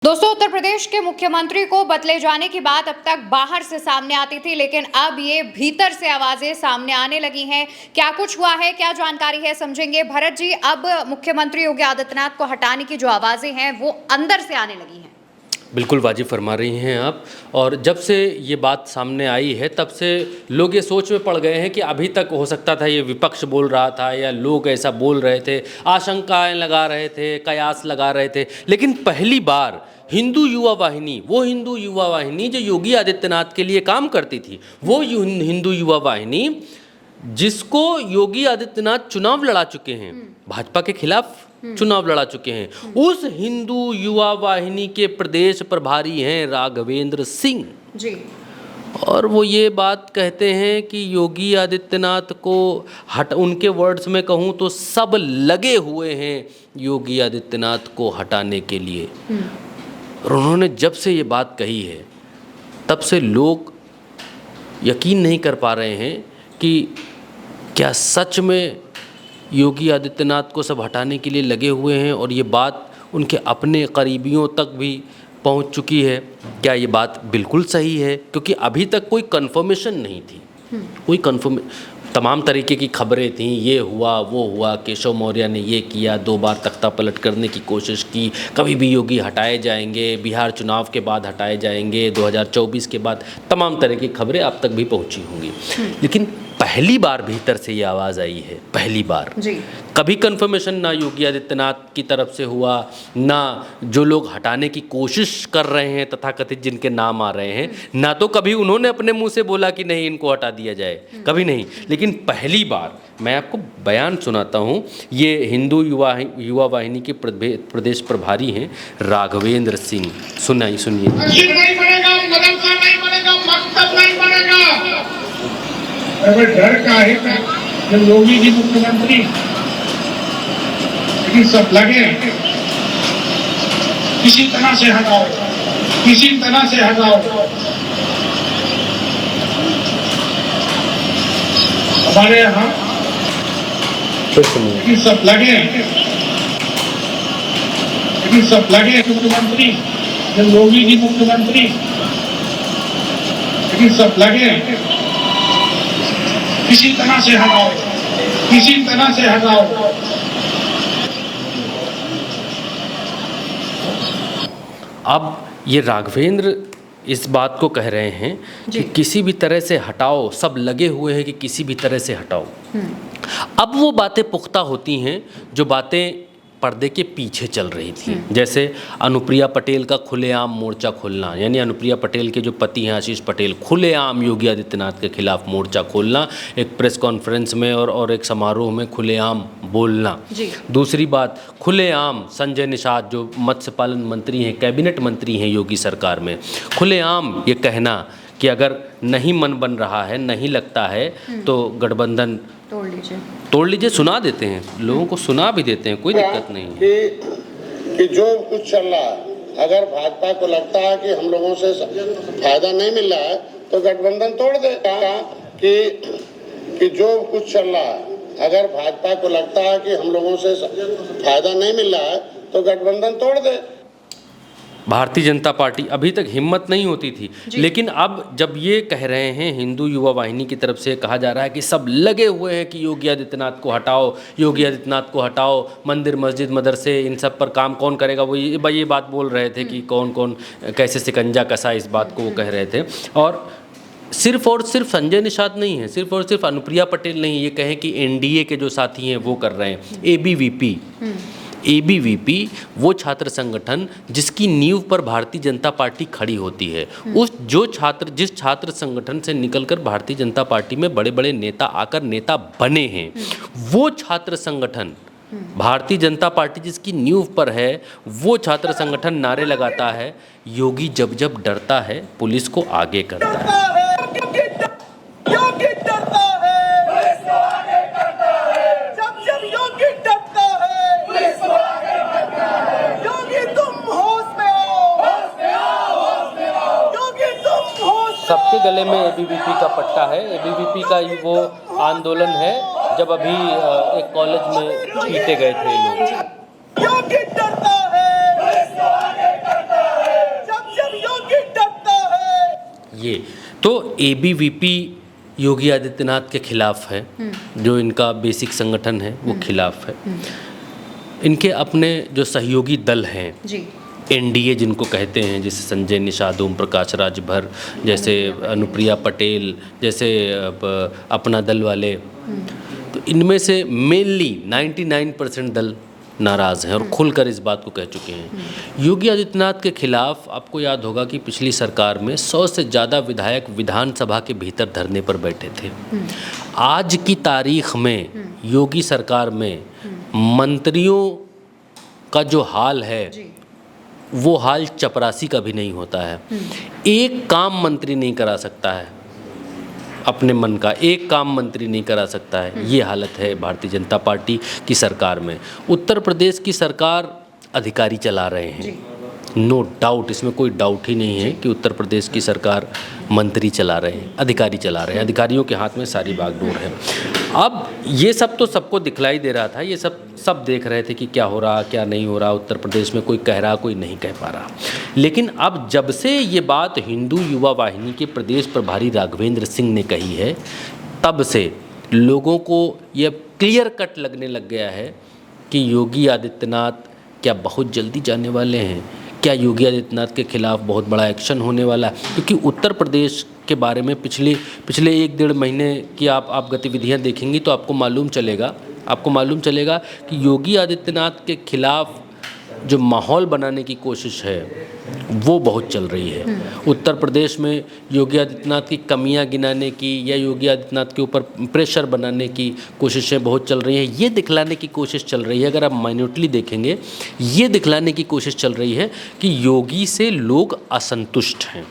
दोस्तों, उत्तर प्रदेश के मुख्यमंत्री को बदले जाने की बात अब तक बाहर से सामने आती थी, लेकिन अब ये भीतर से आवाजें सामने आने लगी हैं। क्या कुछ हुआ है, क्या जानकारी है, समझेंगे। भरत जी, अब मुख्यमंत्री योगी आदित्यनाथ को हटाने की जो आवाजें हैं वो अंदर से आने लगी हैं। बिल्कुल वाजिब फरमा रही हैं आप। और जब से ये बात सामने आई है तब से लोग ये सोच में पड़ गए हैं कि अभी तक हो सकता था ये विपक्ष बोल रहा था या लोग ऐसा बोल रहे थे, आशंकाएं लगा रहे थे, कयास लगा रहे थे, लेकिन पहली बार हिंदू युवा वाहिनी, वो हिंदू युवा वाहिनी जो योगी आदित्यनाथ के लिए काम करती थी, वो हिंदू युवा वाहिनी जिसको योगी आदित्यनाथ चुनाव लड़ा चुके हैं, भाजपा के खिलाफ चुनाव लड़ा चुके हैं, उस हिंदू युवा वाहिनी के प्रदेश प्रभारी हैं राघवेंद्र सिंह जी। और वो ये बात कहते हैं कि योगी आदित्यनाथ को उनके वर्ड्स में कहूँ तो सब लगे हुए हैं योगी आदित्यनाथ को हटाने के लिए। और उन्होंने जब से ये बात कही है तब से लोग यकीन नहीं कर पा रहे हैं कि क्या सच में योगी आदित्यनाथ को सब हटाने के लिए लगे हुए हैं और ये बात उनके अपने करीबियों तक भी पहुंच चुकी है। क्या ये बात बिल्कुल सही है? क्योंकि अभी तक कोई कंफर्मेशन नहीं थी, तमाम तरीके की खबरें थीं, ये हुआ वो हुआ, केशव मौर्य ने ये किया, 2 बार तख्ता पलट करने की कोशिश की, कभी भी योगी हटाए जाएंगे, बिहार चुनाव के बाद हटाए जाएंगे, 2024 के बाद, तमाम तरह की खबरें आप तक भी पहुंची होंगी। लेकिन पहली बार भीतर से ये आवाज़ आई है, पहली बार जी। कभी कंफर्मेशन ना योगी आदित्यनाथ की तरफ से हुआ, ना जो लोग हटाने की कोशिश कर रहे हैं तथाकथित जिनके नाम आ रहे हैं, ना तो कभी उन्होंने अपने मुंह से बोला कि नहीं इनको हटा दिया जाए, कभी नहीं। लेकिन पहली बार मैं आपको बयान सुनाता हूँ, ये हिंदू युवा वाहिनी के प्रदेश प्रभारी हैं राघवेंद्र सिंह। सुनिए। डर का है जब योगी जी मुख्यमंत्री, लेकिन सब लगे किसी तरह से हटाओ, किसी तरह से हटाओ। हमारे यहाँ लेकिन सब लगे, लेकिन सब लगे मुख्यमंत्री, जब योगी जी मुख्यमंत्री, लेकिन सब लगे किसी तरह से हटाओ, किसी तरह से हटाओ। अब ये राघवेंद्र इस बात को कह रहे हैं कि किसी भी तरह से हटाओ, सब लगे हुए हैं कि किसी भी तरह से हटाओ। अब वो बातें पुख्ता होती हैं जो बातें पर्दे के पीछे चल रही थी, जैसे अनुप्रिया पटेल का खुलेआम मोर्चा खोलना, यानी अनुप्रिया पटेल के जो पति हैं आशीष पटेल, खुलेआम योगी आदित्यनाथ के खिलाफ मोर्चा खोलना, एक प्रेस कॉन्फ्रेंस में और एक समारोह में खुलेआम बोलना। दूसरी बात, खुलेआम संजय निषाद जो मत्स्य पालन मंत्री हैं, कैबिनेट मंत्री हैं योगी सरकार में, खुलेआम ये कहना कि अगर नहीं मन बन रहा है, नहीं लगता है तो गठबंधन तोड़ लीजिए, सुना देते हैं, लोगों को सुना भी देते हैं, कोई दिक्कत नहीं है। कि जो कुछ चल रहा है, अगर भाजपा को लगता है कि हम लोगों से फायदा नहीं मिल रहा है तो गठबंधन तोड़ दे। कि जो कुछ चल रहा है, अगर भाजपा को लगता है कि हम लोगों से फायदा नहीं मिल रहा है तो गठबंधन तोड़ दे। भारतीय जनता पार्टी अभी तक हिम्मत नहीं होती थी, लेकिन अब जब ये कह रहे हैं, हिंदू युवा वाहिनी की तरफ से कहा जा रहा है कि सब लगे हुए हैं कि योगी आदित्यनाथ को हटाओ, योगी आदित्यनाथ को हटाओ, मंदिर मस्जिद मदरसे इन सब पर काम कौन करेगा, वो ये बात बोल रहे थे कि कौन कौन कैसे शिकंजा कसा, इस बात को वो कह रहे थे। और सिर्फ संजय निषाद नहीं है, सिर्फ और सिर्फ अनुप्रिया पटेल नहीं, ये कहें कि एनडीए के जो साथी हैं वो कर रहे हैं। एबीवीपी वो छात्र संगठन जिसकी नींव पर भारतीय जनता पार्टी खड़ी होती है, जिस छात्र संगठन से निकलकर भारतीय जनता पार्टी में बड़े बड़े नेता आकर नेता बने हैं, वो छात्र संगठन भारतीय जनता पार्टी जिसकी नींव पर है, वो छात्र संगठन नारे लगाता है, योगी जब जब डरता है पुलिस को आगे करता है। सबके गले में एबीवीपी का पट्टा है। एबीवीपी का वो आंदोलन है जब अभी एक कॉलेज में पीटे गए थे लोग। ये तो एबीवीपी योगी आदित्यनाथ के खिलाफ है, जो इनका बेसिक संगठन है वो खिलाफ है। इनके अपने जो सहयोगी दल हैं जी, एनडीए जिनको कहते हैं, जैसे संजय निषाद, ओम प्रकाश राजभर, जैसे अनुप्रिया पटेल, जैसे अपना दल वाले, तो इनमें से मेनली 99% दल नाराज़ हैं और खुलकर इस बात को कह चुके हैं। योगी आदित्यनाथ के खिलाफ आपको याद होगा कि पिछली सरकार में 100 से ज़्यादा विधायक विधानसभा के भीतर धरने पर बैठे थे। आज की तारीख में योगी सरकार में मंत्रियों का जो हाल है वो हाल चपरासी का भी नहीं होता है। एक काम मंत्री नहीं करा सकता है अपने मन का, एक काम मंत्री नहीं करा सकता है। ये हालत है भारतीय जनता पार्टी की सरकार में। उत्तर प्रदेश की सरकार अधिकारी चला रहे हैं, नो डाउट, इसमें कोई डाउट ही नहीं है कि उत्तर प्रदेश की सरकार मंत्री चला रहे हैं, अधिकारी चला रहे हैं, अधिकारियों के हाथ में सारी बागडोर है। अब ये सब तो सबको दिखलाई दे रहा था, ये सब देख रहे थे कि क्या हो रहा क्या नहीं हो रहा उत्तर प्रदेश में, कोई कह रहा कोई नहीं कह पा रहा। लेकिन अब जब से ये बात हिंदू युवा वाहिनी के प्रदेश प्रभारी राघवेंद्र सिंह ने कही है, तब से लोगों को यह क्लियर कट लगने लग गया है कि योगी आदित्यनाथ क्या बहुत जल्दी जाने वाले हैं, क्या योगी आदित्यनाथ के खिलाफ बहुत बड़ा एक्शन होने वाला है। क्योंकि उत्तर प्रदेश के बारे में पिछले 1-1.5 महीने की आप गतिविधियां देखेंगी तो आपको मालूम चलेगा कि योगी आदित्यनाथ के खिलाफ जो माहौल बनाने की कोशिश है वो बहुत चल रही है। उत्तर प्रदेश में योगी आदित्यनाथ की कमियां गिनाने की या योगी आदित्यनाथ के ऊपर प्रेशर बनाने की कोशिशें बहुत चल रही हैं। ये दिखलाने की कोशिश चल रही है, अगर आप माइन्यूटली देखेंगे, ये दिखलाने की कोशिश चल रही है कि योगी से लोग असंतुष्ट हैं,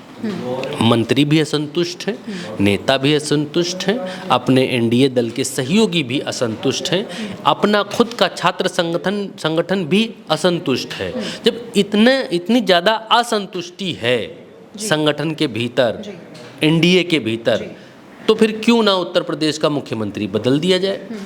मंत्री भी असंतुष्ट हैं, नेता भी असंतुष्ट हैं, अपने एनडीए दल के सहयोगी भी असंतुष्ट हैं, अपना खुद का छात्र संगठन भी असंतुष्ट है। जब इतनी ज़्यादा असंतुष्टि है संगठन के भीतर, एनडीए के भीतर, तो फिर क्यों ना उत्तर प्रदेश का मुख्यमंत्री बदल दिया जाए।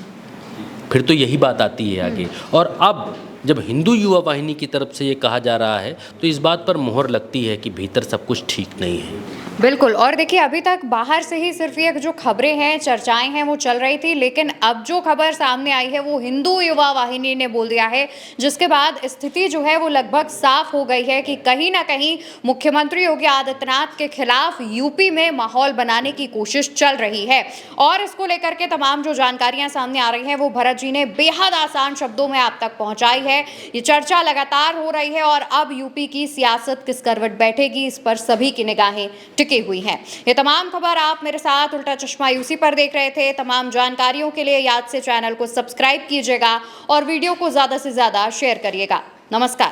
फिर तो यही बात आती है आगे। और अब जब हिंदू युवा वाहिनी की तरफ से ये कहा जा रहा है तो इस बात पर मोहर लगती है कि भीतर सब कुछ ठीक नहीं है। बिल्कुल। और देखिए, अभी तक बाहर से ही सिर्फ ये जो खबरें हैं, चर्चाएं हैं, वो चल रही थी, लेकिन अब जो खबर सामने आई है वो हिंदू युवा वाहिनी ने बोल दिया है, जिसके बाद स्थिति जो है वो लगभग साफ हो गई है कि कहीं ना कहीं मुख्यमंत्री योगी आदित्यनाथ के खिलाफ यूपी में माहौल बनाने की कोशिश चल रही है। और इसको लेकर के तमाम जो जानकारियां सामने आ रही हैं वो भरत जी ने बेहद आसान शब्दों में आप तक पहुंचाई है। ये चर्चा लगातार हो रही है और अब यूपी की सियासत किस करवट बैठेगी, इस पर सभी की निगाहें टिकी हुई हैं। ये तमाम खबर आप मेरे साथ उल्टा चश्मा यूसी पर देख रहे थे। तमाम जानकारियों के लिए याद से चैनल को सब्सक्राइब कीजिएगा और वीडियो को ज़्यादा से ज़्यादा शेयर करिएगा। नमस्कार।